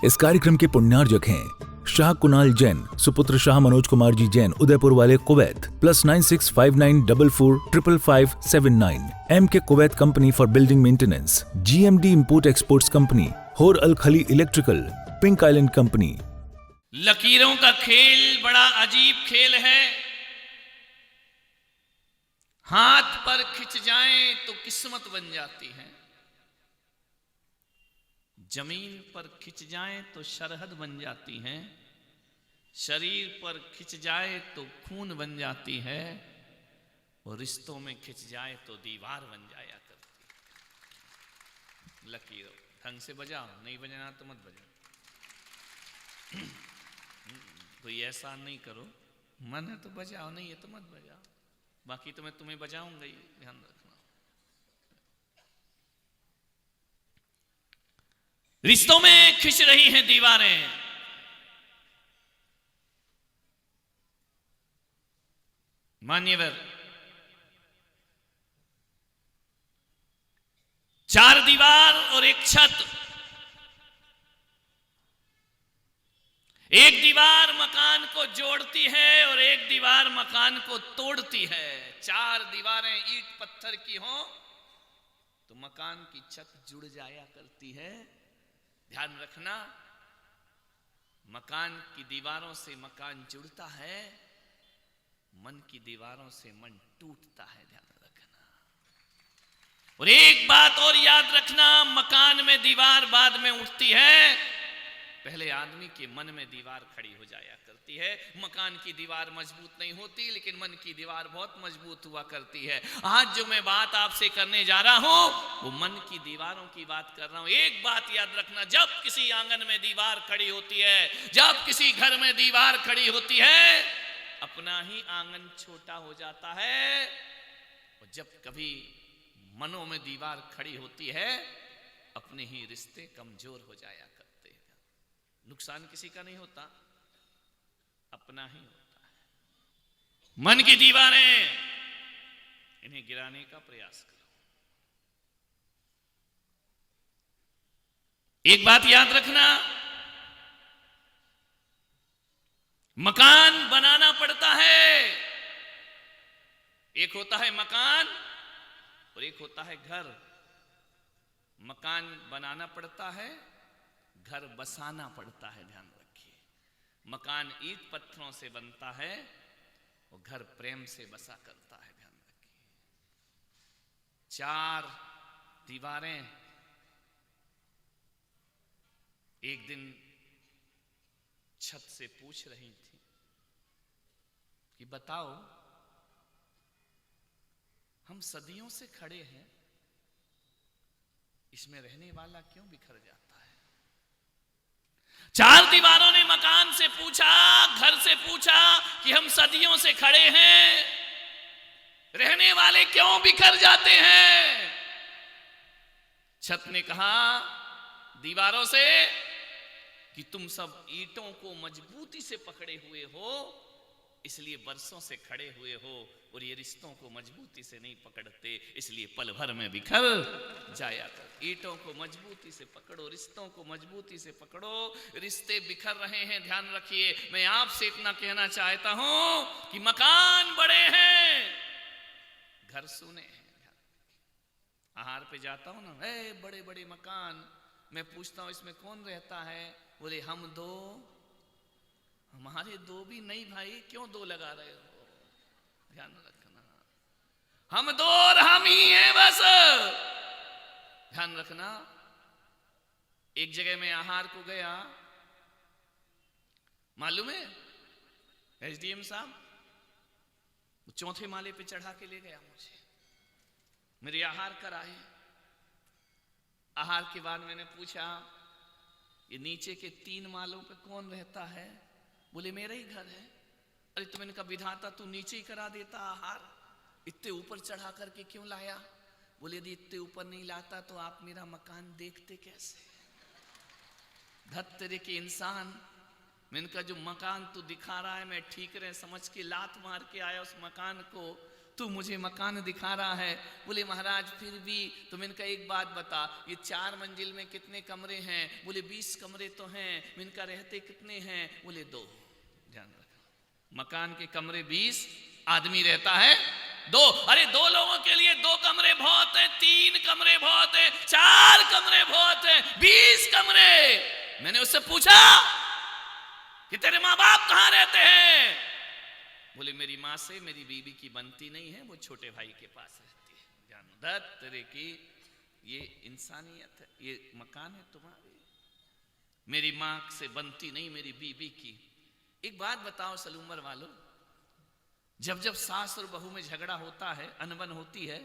इस कार्यक्रम के पुण्यार्जक हैं शाह कुणाल जैन, सुपुत्र शाह मनोज कुमार जी जैन, उदयपुर वाले, कुवैत, +9659445579। एम के Kuwait company for building maintenance, GMD import exports company, होर अल खली इलेक्ट्रिकल, पिंक आइलैंड कंपनी। लकीरों का खेल बड़ा अजीब खेल है। हाथ पर खिंच जाएं तो किस्मत बन जाती है, जमीन पर खिंच जाएं तो सरहद बन जाती है, शरीर पर खिंच जाए तो खून बन जाती है, और रिश्तों में खिंच जाए तो दीवार बन जाया करती है। लकीरों ढंग से बजाओ, नहीं बजाना तो मत बजाओ। कोई ऐसा नहीं करो, मन है तो बजाओ, नहीं है तो मत बजाओ, बाकी तो मैं तुम्हें बजाऊंगा ही, ध्यान रखना। रिश्तों में खिंच रही हैं दीवारें, मान्यवर। 4 दीवार और एक छत। एक दीवार मकान को जोड़ती है और एक दीवार मकान को तोड़ती है। 4 दीवारें ईंट पत्थर की हों तो मकान की छत जुड़ जाया करती है। ध्यान रखना, मकान की दीवारों से मकान जुड़ता है, मन की दीवारों से मन टूटता है। ध्यान रखना। और एक बात और याद रखना, मकान में दीवार बाद में उठती है, पहले आदमी के मन में दीवार खड़ी हो जाया करती है। मकान की दीवार मजबूत नहीं होती, लेकिन मन की दीवार बहुत मजबूत हुआ करती है। आज जो मैं बात आपसे करने जा रहा हूं वो मन की दीवारों की बात कर रहा हूं। एक बात याद रखना, जब किसी आंगन में दीवार खड़ी होती है, जब किसी घर में दीवार खड़ी होती है, अपना ही आंगन छोटा हो जाता है। और जब कभी मनों में दीवार खड़ी होती है, अपने ही रिश्ते कमजोर हो जाया करते हैं। नुकसान किसी का नहीं होता, अपना ही होता है। मन की दीवारें, इन्हें गिराने का प्रयास करो। एक बात याद रखना, मकान बनाना पड़ता है। एक होता है मकान और एक होता है घर। मकान बनाना पड़ता है, घर बसाना पड़ता है। ध्यान रखिए, मकान ईंट पत्थरों से बनता है और घर प्रेम से बसा करता है। ध्यान रखिए, 4 दीवारें। एक दिन छत से पूछ रही थी कि बताओ, हम सदियों से खड़े हैं, इसमें रहने वाला क्यों बिखर जाता है? 4 दीवारों ने मकान से पूछा, घर से पूछा कि हम सदियों से खड़े हैं, रहने वाले क्यों बिखर जाते हैं? छत ने कहा दीवारों से कि तुम सब ईंटों को मजबूती से पकड़े हुए हो, इसलिए बरसों से खड़े हुए हो, और ये रिश्तों को मजबूती से नहीं पकड़ते, इसलिए पल भर में बिखर जाया कर। ईंटों को मजबूती से पकड़ो, रिश्तों को मजबूती से पकड़ो, रिश्ते बिखर रहे हैं। ध्यान रखिए, मैं आपसे इतना कहना चाहता हूं कि मकान बड़े हैं, घर सुने हैं। आहार पे जाता हूं ना, बड़े बड़े मकान, मैं पूछता हूं इसमें कौन रहता है? बोले हम 2। हमारे 2 भी नहीं भाई, क्यों 2 लगा रहे हो? ध्यान रखना, हम 2 और हम ही हैं बस। ध्यान रखना। एक जगह मैं आहार को गया, मालूम है SDM साहब 4थे माले पे चढ़ा के ले गया मुझे, मेरे आहार कराए। आहार के बाद मैंने पूछा ये नीचे के 3 मालों पे कौन रहता है? बोले मेरा ही घर है। अरे तो मैंने कहा विधाता तू नीचे ही करा देता आहार, इतने ऊपर चढ़ा करके क्यों लाया? बोले यदि इतने ऊपर नहीं लाता तो आप मेरा मकान देखते कैसे? धत तेरे के इंसान, मैंने कहा जो मकान तू दिखा रहा है मैं ठीक रहे समझ के लात मार के आया उस मकान को, तू मुझे मकान दिखा रहा है। बोले महाराज फिर भी। तो मैंने कहा एक बात बता, ये 4 मंजिल में कितने कमरे हैं? बोले 20 कमरे तो हैं। मैंने कहा रहते कितने हैं? बोले 2। ध्यान रखना, मकान के कमरे 20, आदमी रहता है 2। अरे 2 लोगों के लिए 2 कमरे बहुत हैं, 3 कमरे बहुत हैं, 4 कमरे बहुत हैं, 20 कमरे। मैंने उससे पूछा कि तेरे माँ बाप कहां रहते हैं? बोले मेरी माँ से मेरी बीवी की बनती नहीं है, वो छोटे भाई के पास रहती है। जानो दत्त तेरे की ये इंसानियत है, ये मकान है तुम्हारे, मेरी माँ से बनती नहीं मेरी बीवी की। एक बात बताओ सलूमर वालों, जब जब सास और बहू में झगड़ा होता है, अनबन होती है,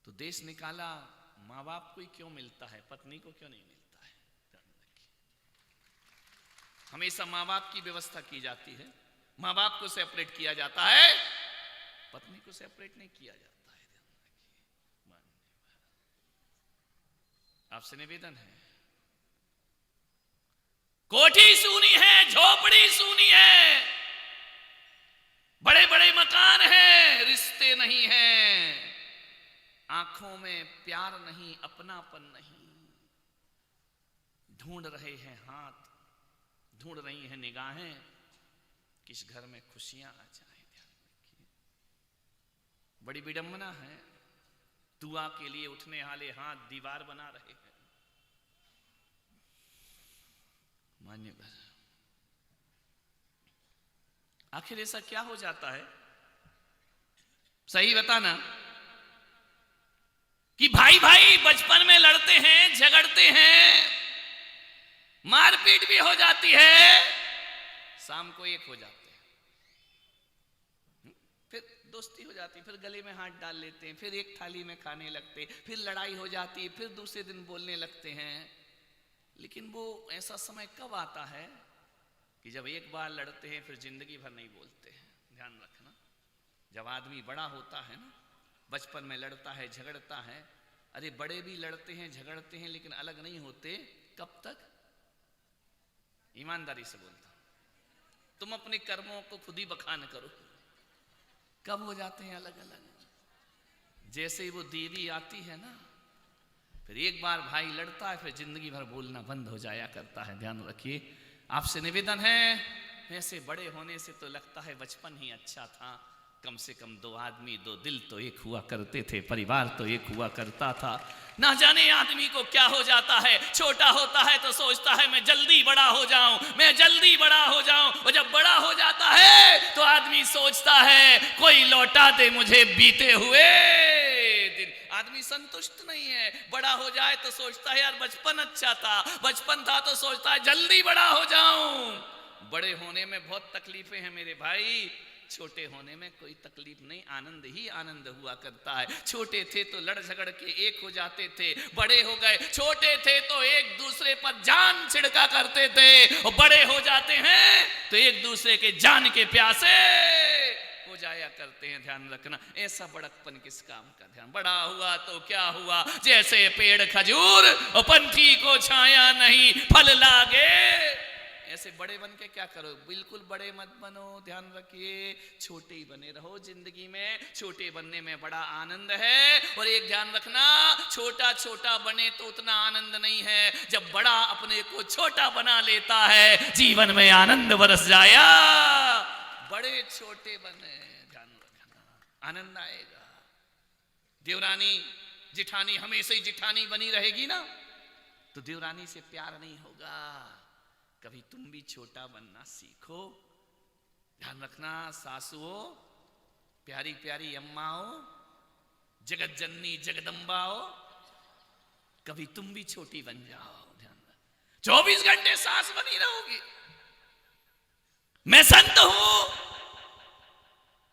तो देश निकाला माँ बाप को ही क्यों मिलता है, पत्नी को क्यों नहीं मिलता है? हमेशा माँ बाप की व्यवस्था की जाती है, माँ बाप को सेपरेट किया जाता है, पत्नी को सेपरेट नहीं किया जाता है। आपसे निवेदन है, कोठी सूनी है, झोपड़ी सूनी है, बड़े बड़े मकान हैं, रिश्ते नहीं हैं, आंखों में प्यार नहीं, अपनापन नहीं, ढूंढ रहे हैं हाथ, ढूंढ रही हैं निगाहें, किस घर में खुशियां आ जाए। ध्यान रखिए, बड़ी विडंबना है, दुआ के लिए उठने वाले हाथ दीवार बना रहे हैं। मान्यवर, आखिर ऐसा क्या हो जाता है? सही बताना कि भाई भाई बचपन में लड़ते हैं, झगड़ते हैं, मारपीट भी हो जाती है, शाम को एक हो जाते हैं, फिर दोस्ती हो जाती, फिर गले में हाथ डाल लेते हैं, फिर एक थाली में खाने लगते, फिर लड़ाई हो जाती है, फिर दूसरे दिन बोलने लगते हैं। लेकिन वो ऐसा समय कब आता है कि जब एक बार लड़ते हैं फिर जिंदगी भर नहीं बोलते हैं। ध्यान रखना, जब आदमी बड़ा होता है ना, बचपन में लड़ता है, झगड़ता है, अरे बड़े भी लड़ते हैं, झगड़ते हैं, लेकिन अलग नहीं होते। कब तक? ईमानदारी से बोलता, तुम अपने कर्मों को खुद ही बखान करो, कब हो जाते हैं अलग अलग? जैसे ही वो देवी आती है ना, फिर एक बार भाई लड़ता है, फिर जिंदगी भर बोलना बंद हो जाया करता है। ध्यान रखिए, आपसे निवेदन है, ऐसे बड़े होने से तो लगता है बचपन ही अच्छा था, कम से कम 2 आदमी 2 दिल तो एक हुआ करते थे, परिवार तो एक हुआ करता था। ना जाने आदमी को क्या हो जाता है, छोटा होता है तो सोचता है मैं जल्दी बड़ा हो जाऊं, मैं जल्दी बड़ा हो जाऊं, और जब बड़ा हो जाता है तो आदमी सोचता है कोई लौटा दे मुझे बीते हुए दिन। आदमी संतुष्ट नहीं है, बड़ा हो जाए तो सोचता है यार बचपन अच्छा था, बचपन था तो सोचता है जल्दी बड़ा हो जाऊं। बड़े होने में बहुत तकलीफें हैं मेरे भाई, छोटे होने में कोई तकलीफ नहीं, आनंद ही आनंद हुआ करता है। छोटे थे तो लड़ झगड़ के एक हो जाते थे, बड़े हो गए, छोटे थे तो एक दूसरे पर जान छिड़का करते थे, और बड़े हो जाते हैं तो एक दूसरे के जान के प्यासे हो जाया करते हैं। ध्यान रखना, ऐसा बड़कपन किस काम का? ध्यान, बड़ा हुआ तो क्या हुआ, जैसे पेड़ खजूर और पंछी को छाया नहीं फल लागे, ऐसे बड़े बन के क्या करो? बिल्कुल बड़े मत बनो। ध्यान रखिए, छोटे ही बने रहो जिंदगी में, छोटे बनने में बड़ा आनंद है। और एक ध्यान रखना, छोटा छोटा बने तो उतना आनंद नहीं है, जब बड़ा अपने को छोटा बना लेता है जीवन में आनंद बरस जाया। बड़े छोटे बने, ध्यान रखना, आनंद आएगा। देवरानी जिठानी हमेशा ही जिठानी बनी रहेगी ना, तो देवरानी से प्यार नहीं होगा। कभी तुम भी छोटा बनना सीखो। ध्यान रखना, सासुओं, प्यारी प्यारी अम्माओं, जगत जननी जगदम्बाओ, कभी तुम भी छोटी बन जाओ। ध्यान रखना, 24 घंटे सास बनी रहोगी। मैं संत हूं,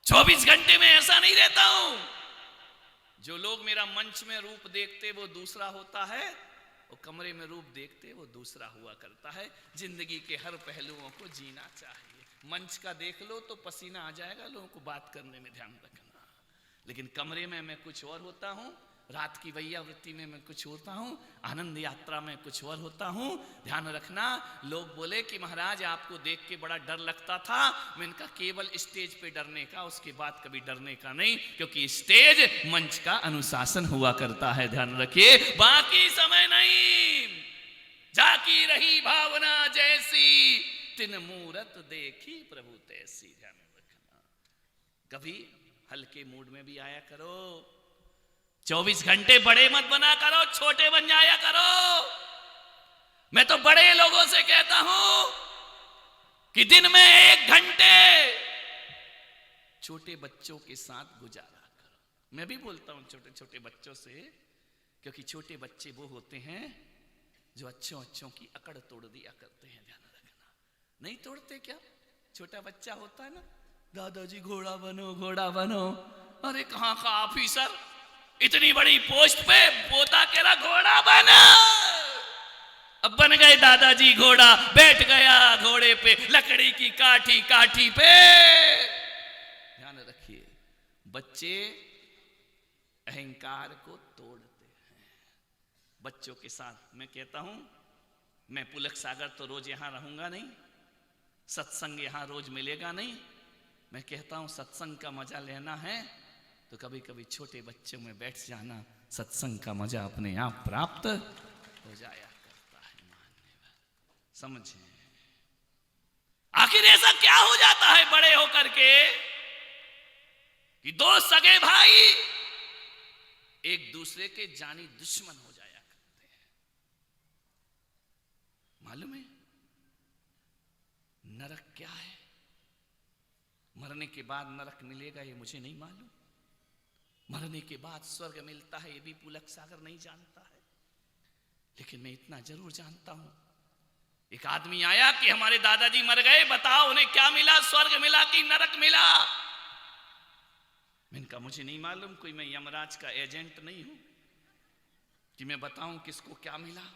24 घंटे में ऐसा नहीं रहता हूं। जो लोग मेरा मंच में रूप देखते वो दूसरा होता है, और कमरे में रूप देखते वो दूसरा हुआ करता है। जिंदगी के हर पहलुओं को जीना चाहिए। मंच का देख लो तो पसीना आ जाएगा लोगों को बात करने में, ध्यान रखना, लेकिन कमरे में मैं कुछ और होता हूं, रात की वैयावृत्ति में मैं कुछ होता हूं, आनंद यात्रा में कुछ और होता हूं। ध्यान रखना, लोग बोले कि महाराज आपको देख के बड़ा डर लगता था। मैंने कहा केवल स्टेज पे डरने का, उसके बाद कभी डरने का नहीं, क्योंकि स्टेज मंच का अनुशासन हुआ करता है। ध्यान रखिए, बाकी समय नहीं। जाकी रही भावना जैसी, तिन मूरत देखी प्रभु तैसी। ध्यान रखना, कभी हल्के मूड में भी आया करो। 24 घंटे बड़े मत बना करो, छोटे बन जाया करो। मैं तो बड़े लोगों से कहता हूं कि दिन में 1 घंटे छोटे बच्चों के साथ गुजारा करो। मैं भी बोलता हूं छोटे छोटे बच्चों से, क्योंकि छोटे बच्चे वो होते हैं जो अच्छों की अकड़ तोड़ दिया करते हैं। ध्यान रखना, नहीं तोड़ते क्या? छोटा बच्चा होता है ना, दादाजी घोड़ा बनो घोड़ा बनो। अरे कहां का ऑफिसर, इतनी बड़ी पोस्ट पे, पोता कह रहा घोड़ा बना। अब बन गए दादाजी घोड़ा, बैठ गया घोड़े पे, लकड़ी की काठी पे। ध्यान रखिए, बच्चे अहंकार को तोड़ते हैं। बच्चों के साथ मैं कहता हूं, मैं पुलक सागर तो रोज यहां रहूंगा नहीं, सत्संग यहां रोज मिलेगा नहीं। मैं कहता हूं सत्संग का मजा लेना है तो कभी कभी छोटे बच्चों में बैठ जाना, सत्संग का मजा अपने आप प्राप्त हो जाया करता है। मान्यवर समझे, आखिर ऐसा क्या हो जाता है बड़े होकर के कि 2 सगे भाई एक दूसरे के जानी दुश्मन हो जाया करते हैं? मालूम है नरक क्या है? मरने के बाद नरक मिलेगा ये मुझे नहीं मालूम, मरने के बाद स्वर्ग मिलता है ये भी पुलक सागर नहीं जानता है। लेकिन मैं इतना जरूर जानता हूं, एक आदमी आया कि हमारे दादाजी मर गए, बताओ उन्हें क्या मिला, स्वर्ग मिला कि नरक मिला? मैंने कहा मुझे नहीं मालूम, कोई मैं यमराज का एजेंट नहीं हूं कि मैं बताऊं किसको क्या मिला।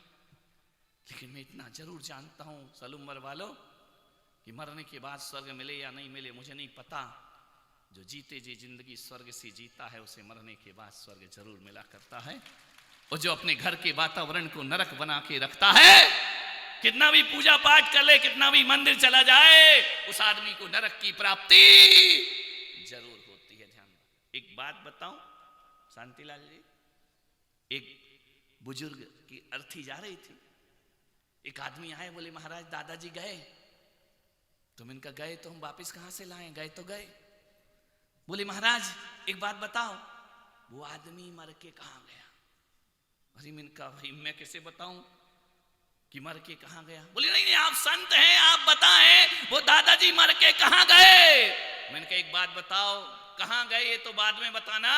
लेकिन मैं इतना जरूर जानता हूं साल उम्र वालों कि मरने के बाद स्वर्ग मिले या नहीं मिले मुझे नहीं पता। जो जीते जी जिंदगी स्वर्ग से जीता है उसे मरने के बाद स्वर्ग जरूर मिला करता है। और जो अपने घर के वातावरण को नरक बना के रखता है, कितना भी पूजा पाठ कर ले, कितना भी मंदिर चला जाए, उस आदमी को नरक की प्राप्ति जरूर होती है। ध्यान, एक बात बताऊं शांतिलाल जी, एक बुजुर्ग की अर्थी जा रही थी, एक आदमी आए, बोले महाराज दादाजी गए। तो मैंने कहा गए तो हम वापिस कहां से लाएं, गए तो गए। बोले महाराज एक बात बताओ, वो आदमी मर के कहां गया? अरे मैंने कहा भाई मैं कैसे बताऊं कि मर के कहां गया? बोले नहीं आप संत हैं, आप बताएं वो दादाजी मर के कहां गए। मैंने कहा एक बात बताओ, कहां गए ये तो बाद में बताना,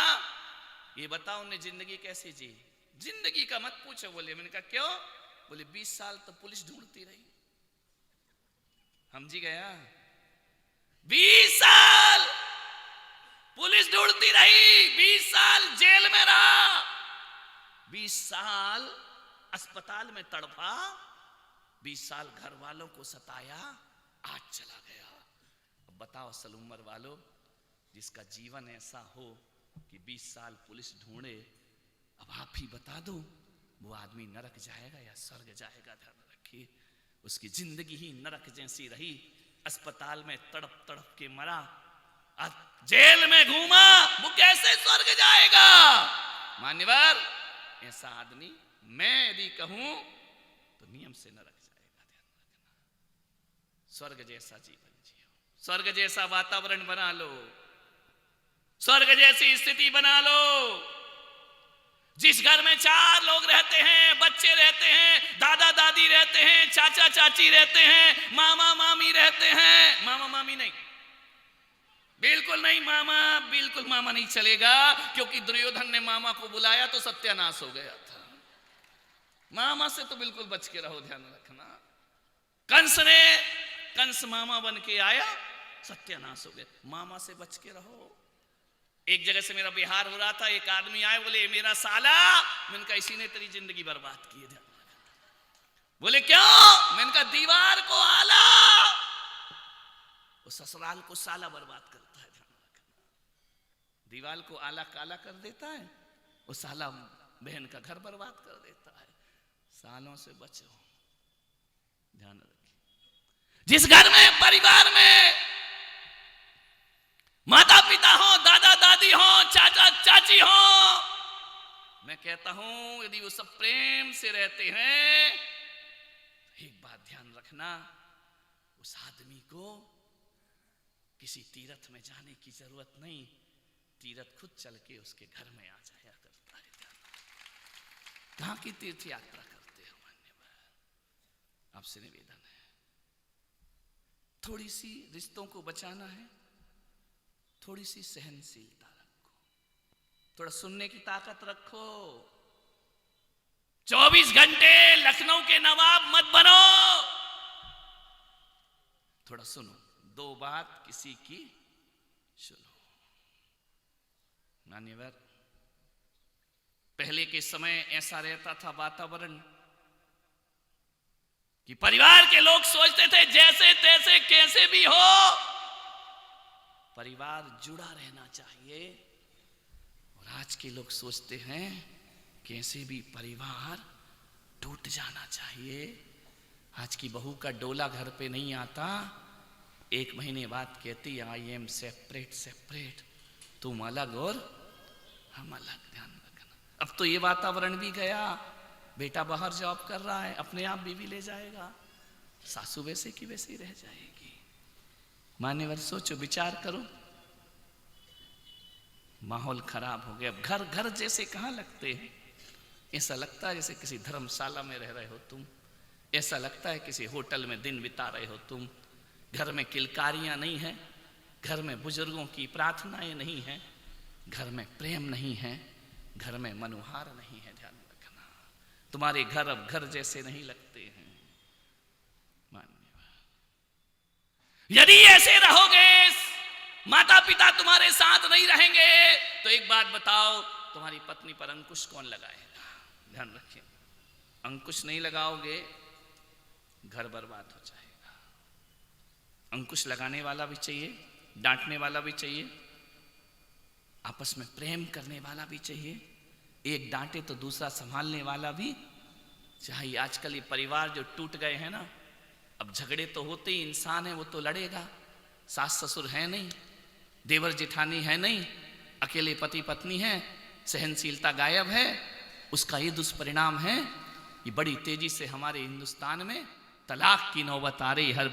ये बताओ उन्हें जिंदगी कैसे जी? जिंदगी का मत पूछो। बोले, मैंने कहा क्यों? बोले 20 साल तो पुलिस ढूंढती रही। हम जी गया 20 साल पुलिस ढूंढती रही, 20 साल जेल में रहा, 20 साल अस्पताल में तड़पा, 20 साल घर वालों को सताया, आज चला गया। अब बताओ साल उम्र वालों, जिसका जीवन ऐसा हो कि 20 साल पुलिस ढूंढे, अब आप ही बता दो वो आदमी नरक जाएगा या स्वर्ग जाएगा? ध्यान रखिए, उसकी जिंदगी ही नरक जैसी रही। अस्पताल में तड़प तड़प के मरा, जेल में घूमा, वो कैसे स्वर्ग जाएगा? मान्यवर, ऐसा आदमी मैं यदि कहूं तो नियम से नरक जाएगा। ध्यान रखना, स्वर्ग जैसा जीवन जियो, स्वर्ग जैसा वातावरण बना लो, स्वर्ग जैसी स्थिति बना लो। जिस घर में 4 लोग रहते हैं, बच्चे रहते हैं, दादा दादी रहते हैं, चाचा चाची रहते हैं, मामा मामी रहते हैं, मामा मामी नहीं, बिल्कुल नहीं, बिल्कुल मामा नहीं चलेगा, क्योंकि दुर्योधन ने मामा को बुलाया तो सत्यानाश हो गया था। मामा से तो बिल्कुल बच के रहो, ध्यान रखना। कंस मामा बन के आया, सत्यानाश हो गया, मामा से बच के रहो। एक जगह से मेरा बिहार हो रहा था, एक आदमी आए, बोले मेरा साला, मैंने कहा इसी ने तेरी जिंदगी बर्बाद की है। बोले क्यों? मैंने कहा दीवार को आला, वो ससुराल को साला बर्बाद करता है। ध्यान रखना, दीवार को आला काला कर देता है, वो साला बहन का घर बर्बाद कर देता है। सालों से बचो, ध्यान रखिए। जिस घर में, परिवार में माता पिता हो, दादा दादी हो, चाचा चाची हो, मैं कहता हूं यदि वो सब प्रेम से रहते हैं, एक बात ध्यान रखना, उस आदमी को किसी तीर्थ में जाने की जरूरत नहीं, तीर्थ खुद चल के उसके घर में आ जाया करता है। कहां की तीर्थ यात्रा करते हो? मान्यवर, आपसे निवेदन है, थोड़ी सी रिश्तों को बचाना है, थोड़ी सी सहनशीलता रखो, थोड़ा सुनने की ताकत रखो। 24 घंटे लखनऊ के नवाब मत बनो, थोड़ा सुनो, 2 बात किसी की सुनो। मान्यवर, पहले के समय ऐसा रहता था वातावरण कि परिवार के लोग सोचते थे जैसे तैसे कैसे भी हो परिवार जुड़ा रहना चाहिए, और आज के लोग सोचते हैं कैसे भी परिवार टूट जाना चाहिए। आज की बहू का डोला घर पे नहीं आता, 1 महीने बाद कहती आई एम सेपरेट सेपरेट, तुम अलग और हम अलग। ध्यान रखना, अब तो ये वातावरण भी गया, बेटा बाहर जॉब कर रहा है, अपने आप बीवी ले जाएगा, सासू वैसे की वैसी रह जाएगी। मान्यवर, सोचो, विचार करो, माहौल खराब हो गया। अब घर घर जैसे कहां लगते हैं? ऐसा लगता है जैसे किसी धर्मशाला में रह रहे हो तुम, ऐसा लगता है किसी होटल में दिन बिता रहे हो तुम। घर में किलकारियां नहीं है, घर में बुजुर्गों की प्रार्थनाएं नहीं है, घर में प्रेम नहीं है, घर में मनुहार नहीं है। ध्यान रखना, तुम्हारे घर अब घर जैसे नहीं लगते हैं। यदि ऐसे रहोगे, माता पिता तुम्हारे साथ नहीं रहेंगे, तो एक बात बताओ, तुम्हारी पत्नी पर अंकुश कौन लगाएगा? ध्यान रखिए, अंकुश नहीं लगाओगे घर बर्बाद हो जाएगा। अंकुश लगाने वाला भी चाहिए, डांटने वाला भी चाहिए, आपस में प्रेम करने वाला भी चाहिए, एक डांटे तो दूसरा संभालने वाला भी चाहिए। आजकल ये परिवार जो टूट गए हैं ना, अब झगड़े तो होते ही, इंसान है वो तो लड़ेगा, सास ससुर है नहीं, देवर जेठानी है नहीं, अकेले पति पत्नी है, सहनशीलता गायब है। उसका ये दुष्परिणाम है, ये बड़ी तेजी से हमारे हिंदुस्तान में तलाक की नौबत आ रही। हर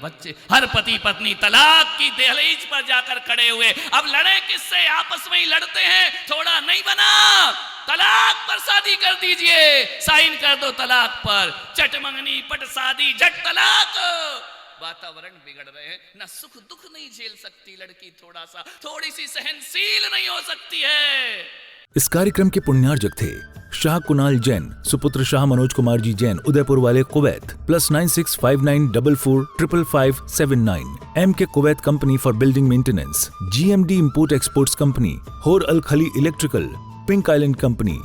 पति पत्नी तलाक की दहलीज पर जाकर खड़े हुए। अब लड़े किससे? आपस में ही लड़ते हैं। थोड़ा नहीं बना, तलाक पर शादी कर दीजिए, साइन कर दो तलाक पर, चट मंगनी पट शादी झट तलाक। वातावरण बिगड़ रहे हैं, ना सुख दुख नहीं झेल सकती लड़की, थोड़ी सी सहनशील नहीं हो सकती है। इस कार्यक्रम के पुण्यार्जक थे शाह कुणाल जैन, सुपुत्र शाह मनोज कुमार जी जैन, उदयपुर वाले, Kuwait. +9659445579। MK Kuwait company for building maintenance, GMD import exports company, होर अल खली इलेक्ट्रिकल, पिंक आइलैंड कंपनी,